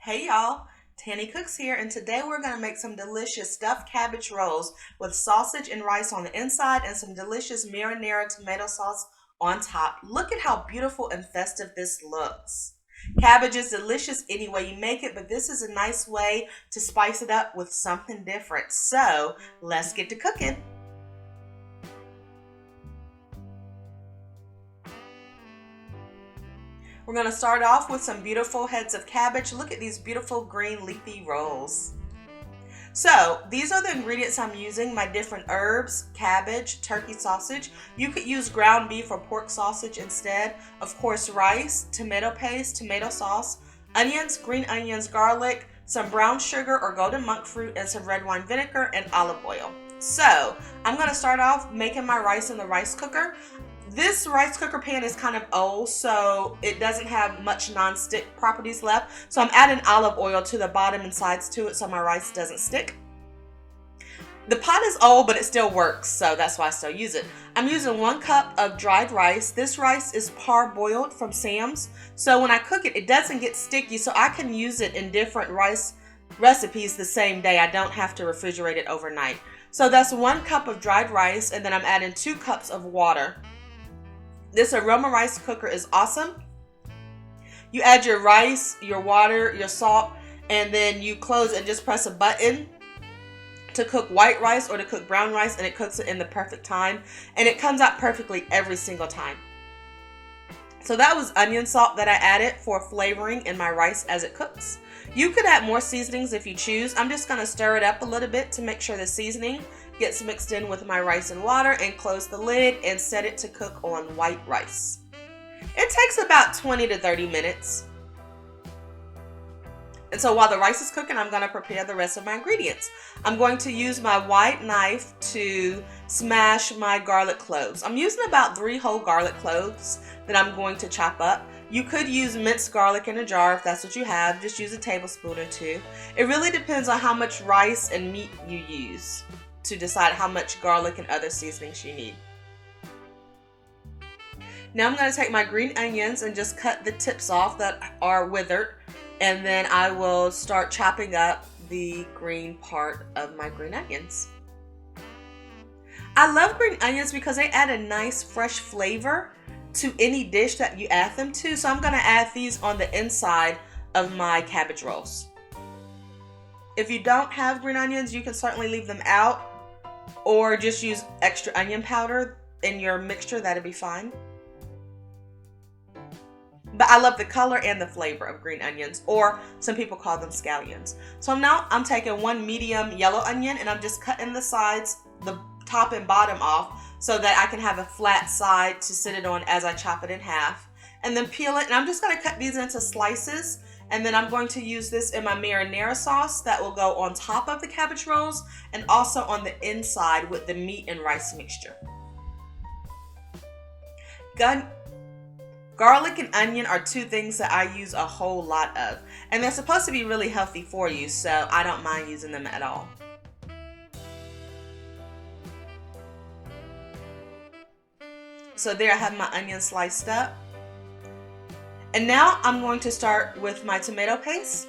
Hey y'all, Tanny Cooks here, and today we're going to make some delicious stuffed cabbage rolls with sausage and rice on the inside and some delicious marinara tomato sauce on top. Look at how beautiful and festive this looks. Cabbage is delicious any way you make it, but this is a nice way to spice it up with something different. So let's get to cooking. We're going to start off with some beautiful heads of cabbage. Look at these beautiful green leafy rolls. So these are the ingredients I'm using: my different herbs, cabbage, turkey sausage. You could use ground beef or pork sausage instead. Of course, rice, tomato paste, tomato sauce, onions, green onions, garlic, some brown sugar or golden monk fruit, and some red wine vinegar and olive oil. So I'm going to start off making my rice in the rice cooker. This rice cooker pan is kind of old, so it doesn't have much non-stick properties left. So I'm adding olive oil to the bottom and sides to it so my rice doesn't stick. The pot is old, but it still works, so that's why I still use it. I'm using 1 cup of dried rice. This rice is parboiled from Sam's, so when I cook it, it doesn't get sticky, so I can use it in different rice recipes the same day. I don't have to refrigerate it overnight. So that's 1 cup of dried rice, and then I'm adding 2 cups of water. This aroma rice cooker is awesome. You add your rice, your water, your salt, and then you close and just press a button to cook white rice or to cook brown rice, and it cooks it in the perfect time, and it comes out perfectly every single time. So that was onion salt that I added for flavoring in my rice as it cooks. You could add more seasonings if you choose. I'm just going to stir it up a little bit to make sure the seasoning gets mixed in with my rice and water, and close the lid and set it to cook on white rice. It takes about 20 to 30 minutes. And so while the rice is cooking, I'm going to prepare the rest of my ingredients. I'm going to use my wide knife to smash my garlic cloves. I'm using about 3 whole garlic cloves that I'm going to chop up. You could use minced garlic in a jar if that's what you have. Just use a tablespoon or 2. It really depends on how much rice and meat you use to decide how much garlic and other seasonings you need. Now I'm going to take my green onions and just cut the tips off that are withered, and then I will start chopping up the green part of my green onions. I love green onions because they add a nice fresh flavor to any dish that you add them to, so I'm going to add these on the inside of my cabbage rolls. If you don't have green onions, you can certainly leave them out or just use extra onion powder in your mixture. That'd be fine. But I love the color and the flavor of green onions, or some people call them scallions. So now I'm taking 1 medium yellow onion, and I'm just cutting the sides, the top and bottom off, so that I can have a flat side to sit it on as I chop it in half. And then peel it, and I'm just going to cut these into slices. And then I'm going to use this in my marinara sauce that will go on top of the cabbage rolls and also on the inside with the meat and rice mixture. Garlic and onion are 2 things that I use a whole lot of. And they're supposed to be really healthy for you, so I don't mind using them at all. So there I have my onion sliced up. And now I'm going to start with my tomato paste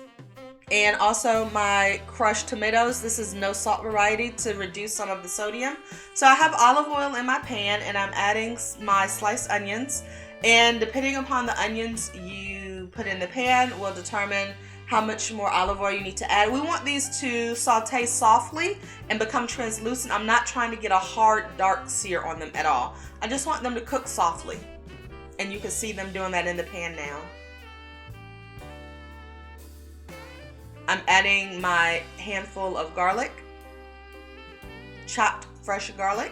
and also my crushed tomatoes. This is no salt variety to reduce some of the sodium. So I have olive oil in my pan, and I'm adding my sliced onions. And depending upon the onions you put in the pan will determine how much more olive oil you need to add. We want these to saute softly and become translucent. I'm not trying to get a hard, dark sear on them at all. I just want them to cook softly. And you can see them doing that in the pan now. I'm adding my handful of garlic, chopped fresh garlic,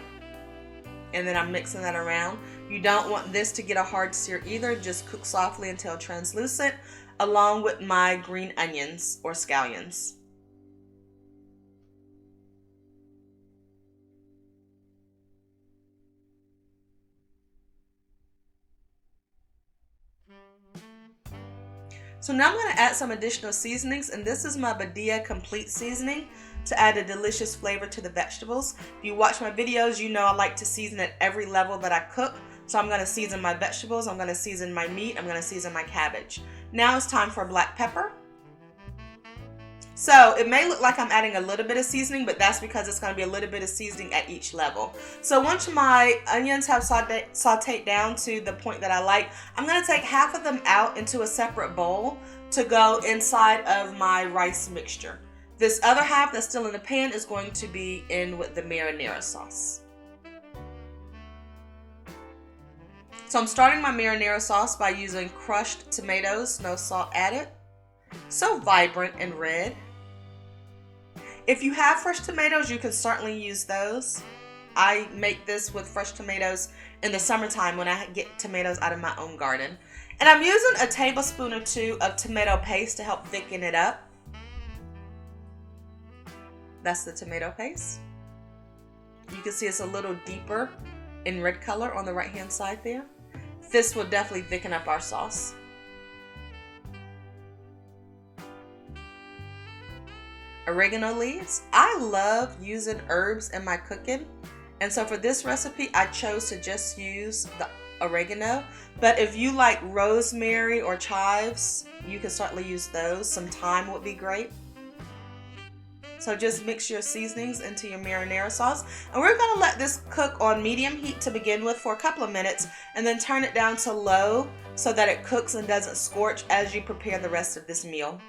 and then I'm mixing that around. You don't want this to get a hard sear either. Just cook softly until translucent, along with my green onions or scallions. So now I'm going to add some additional seasonings, and this is my Badia Complete Seasoning to add a delicious flavor to the vegetables. If you watch my videos, you know I like to season at every level that I cook. So I'm going to season my vegetables, I'm going to season my meat, I'm going to season my cabbage. Now it's time for black pepper, So it may look like I'm adding a little bit of seasoning, but that's because it's going to be a little bit of seasoning at each level. So once my onions have sauteed down to the point that I like, I'm going to take half of them out into a separate bowl to go inside of my rice mixture. This other half that's still in the pan is going to be in with the marinara sauce. So I'm starting my marinara sauce by using crushed tomatoes, no salt added. So vibrant and red. If you have fresh tomatoes, you can certainly use those. I make this with fresh tomatoes in the summertime when I get tomatoes out of my own garden. And I'm using a tablespoon or two of tomato paste to help thicken it up. That's the tomato paste. You can see it's a little deeper in red color on the right hand side there. This will definitely thicken up our sauce. Oregano leaves. I love using herbs in my cooking, and so for this recipe I chose to just use the oregano, but if you like rosemary or chives, you can certainly use those. Some thyme would be great. So just mix your seasonings into your marinara sauce, and we're going to let this cook on medium heat to begin with for a couple of minutes, and then turn it down to low so that it cooks and doesn't scorch as you prepare the rest of this meal.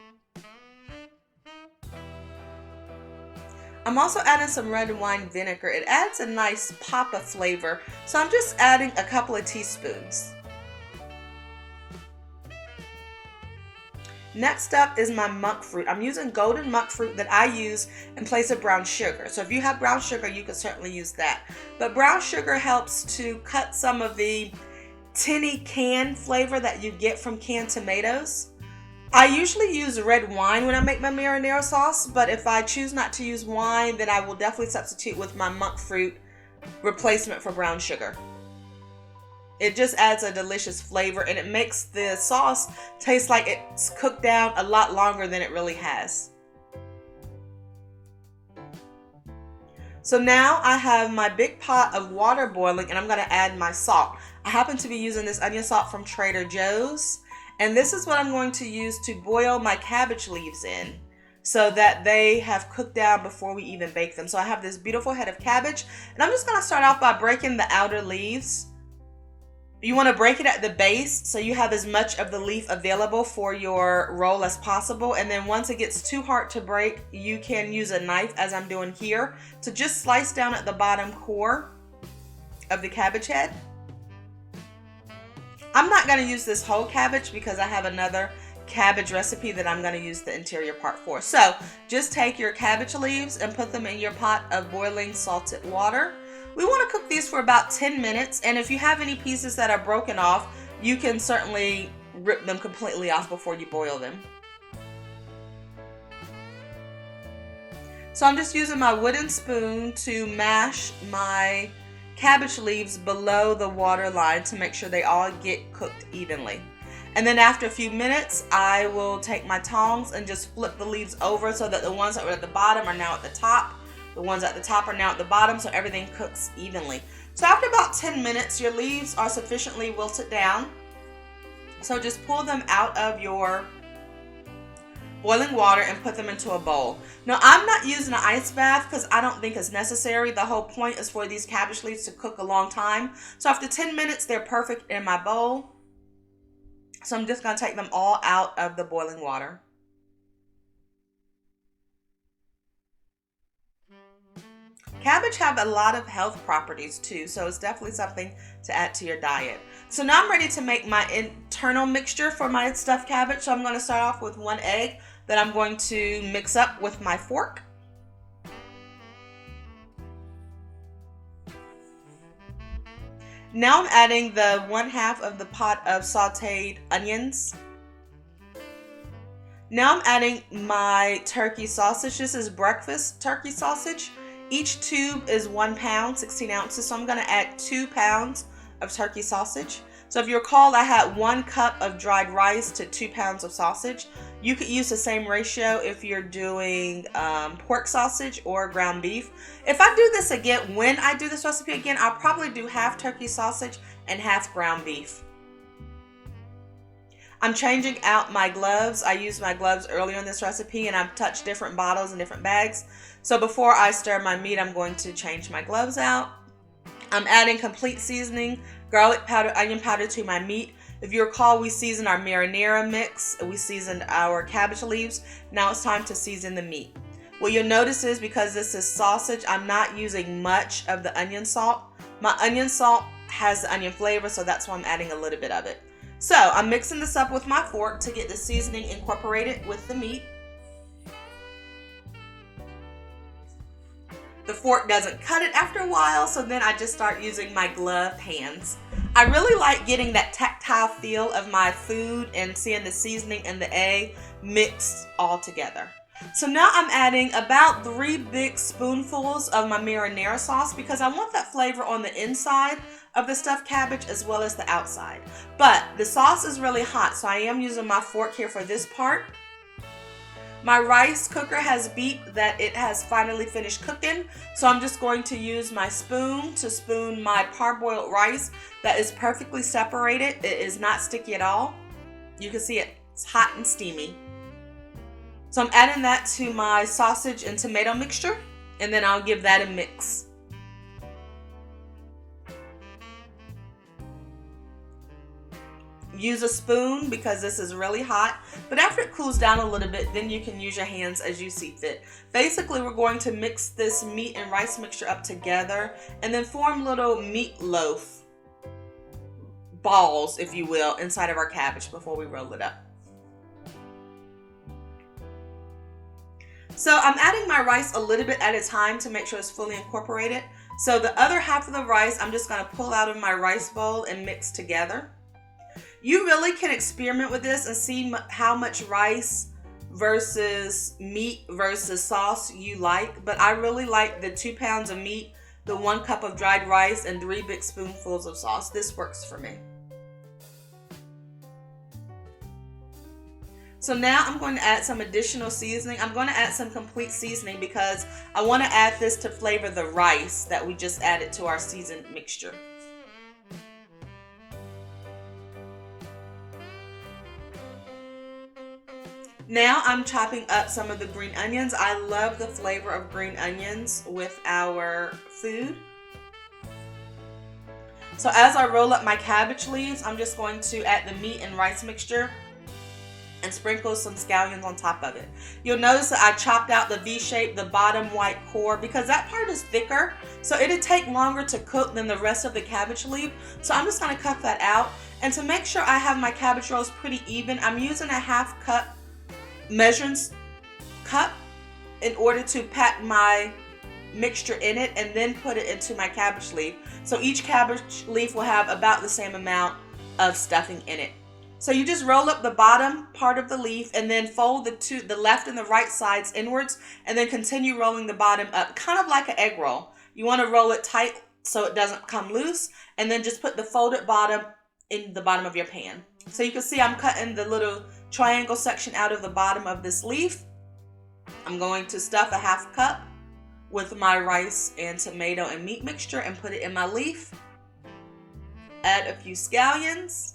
I'm also adding some red wine vinegar. It adds a nice pop of flavor, so I'm just adding a couple of teaspoons. Next up is my monk fruit. I'm using golden monk fruit that I use in place of brown sugar. So if you have brown sugar, you can certainly use that. But brown sugar helps to cut some of the tinny can flavor that you get from canned tomatoes. I usually use red wine when I make my marinara sauce, but if I choose not to use wine, then I will definitely substitute with my monk fruit replacement for brown sugar. It just adds a delicious flavor, and it makes the sauce taste like it's cooked down a lot longer than it really has. So now I have my big pot of water boiling, and I'm going to add my salt. I happen to be using this onion salt from Trader Joe's, and this is what I'm going to use to boil my cabbage leaves in so that they have cooked down before we even bake them. So I have this beautiful head of cabbage, and I'm just going to start off by breaking the outer leaves. You want to break it at the base so you have as much of the leaf available for your roll as possible. And then once it gets too hard to break, you can use a knife, as I'm doing here, to just slice down at the bottom core of the cabbage head. I'm not going to use this whole cabbage because I have another cabbage recipe that I'm going to use the interior part for. So just take your cabbage leaves and put them in your pot of boiling salted water. We want to cook these for about 10 minutes, and if you have any pieces that are broken off, you can certainly rip them completely off before you boil them. So I'm just using my wooden spoon to mash my cabbage leaves below the water line to make sure they all get cooked evenly. And then after a few minutes, I will take my tongs and just flip the leaves over so that the ones that were at the bottom are now at the top. The ones at the top are now at the bottom, so everything cooks evenly. So after about 10 minutes, your leaves are sufficiently wilted down. So just pull them out of your boiling water and put them into a bowl. Now, I'm not using an ice bath because I don't think it's necessary. The whole point is for these cabbage leaves to cook a long time. So after 10 minutes, they're perfect in my bowl. So I'm just going to take them all out of the boiling water. Cabbage have a lot of health properties too, so it's definitely something to add to your diet. So now I'm ready to make my internal mixture for my stuffed cabbage. So I'm going to start off with 1 egg that I'm going to mix up with my fork. Now I'm adding the 1/2 of the pot of sauteed onions. Now I'm adding my turkey sausage. This is breakfast turkey sausage. Each tube is 1 pound, 16 ounces, so I'm going to add 2 pounds of turkey sausage. So if you recall, I had 1 cup of dried rice to 2 pounds of sausage. You could use the same ratio if you're doing pork sausage or ground beef. If I do this again, when I do this recipe again, I'll probably do half turkey sausage and half ground beef. I'm changing out my gloves. I used my gloves earlier in this recipe and I've touched different bottles and different bags. So before I stir my meat, I'm going to change my gloves out. I'm adding complete seasoning, garlic powder, onion powder to my meat. If you recall, we seasoned our marinara mix. We seasoned our cabbage leaves. Now it's time to season the meat. What you'll notice is because this is sausage, I'm not using much of the onion salt. My onion salt has the onion flavor, so that's why I'm adding a little bit of it. So I'm mixing this up with my fork to get the seasoning incorporated with the meat. The fork doesn't cut it after a while, so then I just start using my gloved hands. I really like getting that tactile feel of my food and seeing the seasoning and the egg mixed all together. So now I'm adding about 3 big spoonfuls of my marinara sauce because I want that flavor on the inside of the stuffed cabbage as well as the outside. But the sauce is really hot, so I am using my fork here for this part. My rice cooker has beeped that it has finally finished cooking, so I'm just going to use my spoon to spoon my parboiled rice that is perfectly separated. It is not sticky at all. You can see it's hot and steamy. So I'm adding that to my sausage and tomato mixture, and then I'll give that a mix. Use a spoon because this is really hot, but after it cools down a little bit, then you can use your hands as you see fit. Basically, we're going to mix this meat and rice mixture up together and then form little meatloaf balls, if you will, inside of our cabbage before we roll it up. So I'm adding my rice a little bit at a time to make sure it's fully incorporated. So the other half of the rice, I'm just going to pull out of my rice bowl and mix together. You really can experiment with this and see how much rice versus meat versus sauce you like. But I really like the 2 pounds of meat, the 1 cup of dried rice, and 3 big spoonfuls of sauce. This works for me. So now I'm going to add some additional seasoning. I'm going to add some complete seasoning because I want to add this to flavor the rice that we just added to our seasoned mixture. Now I'm chopping up some of the green onions. I love the flavor of green onions with our food. So as I roll up my cabbage leaves, I'm just going to add the meat and rice mixture and sprinkle some scallions on top of it. You'll notice that I chopped out the V-shape, the bottom white core, because that part is thicker, so it'll take longer to cook than the rest of the cabbage leaf. So I'm just gonna cut that out. And to make sure I have my cabbage rolls pretty even, I'm using a 1/2 cup measuring cup in order to pack my mixture in it and then put it into my cabbage leaf. So each cabbage leaf will have about the same amount of stuffing in it. So you just roll up the bottom part of the leaf and then fold the left and the right sides inwards and then continue rolling the bottom up, kind of like an egg roll. You want to roll it tight so it doesn't come loose, and then just put the folded bottom in the bottom of your pan. So you can see I'm cutting the little triangle section out of the bottom of this leaf. I'm going to stuff a 1/2 cup with my rice and tomato and meat mixture and put it in my leaf. Add a few scallions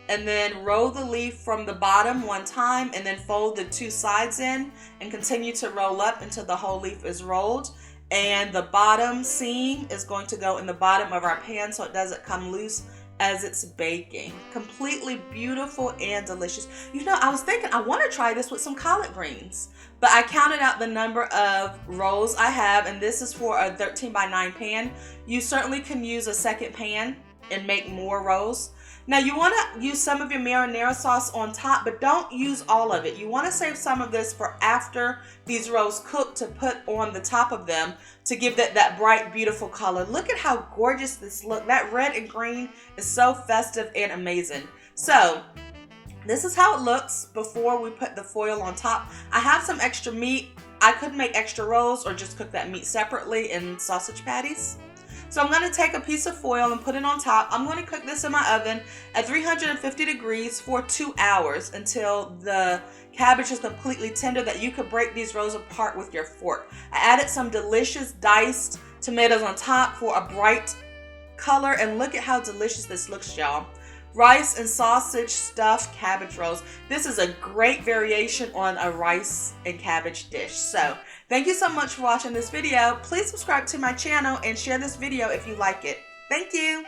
and then roll the leaf from the bottom 1 time and then fold the 2 sides in and continue to roll up until the whole leaf is rolled. And the bottom seam is going to go in the bottom of our pan so it doesn't come loose as it's baking. Completely beautiful and delicious. You know, I was thinking I want to try this with some collard greens, but I counted out the number of rolls I have, and this is for a 13x9 pan. You certainly can use a second pan and make more rolls. Now you want to use some of your marinara sauce on top, but don't use all of it. You want to save some of this for after these rolls cook to put on the top of them to give that bright, beautiful color. Look at how gorgeous this looks. That red and green is so festive and amazing. So this is how it looks before we put the foil on top. I have some extra meat. I could make extra rolls or just cook that meat separately in sausage patties. So I'm going to take a piece of foil and put it on top. I'm going to cook this in my oven at 350 degrees for 2 hours until the cabbage is completely tender that you could break these rolls apart with your fork. I added some delicious diced tomatoes on top for a bright color, and look at how delicious this looks, y'all. rice and sausage stuffed cabbage rolls. This is a great variation on a rice and cabbage dish. So thank you so much for watching this video. Please subscribe to my channel and share this video if you like it. Thank you.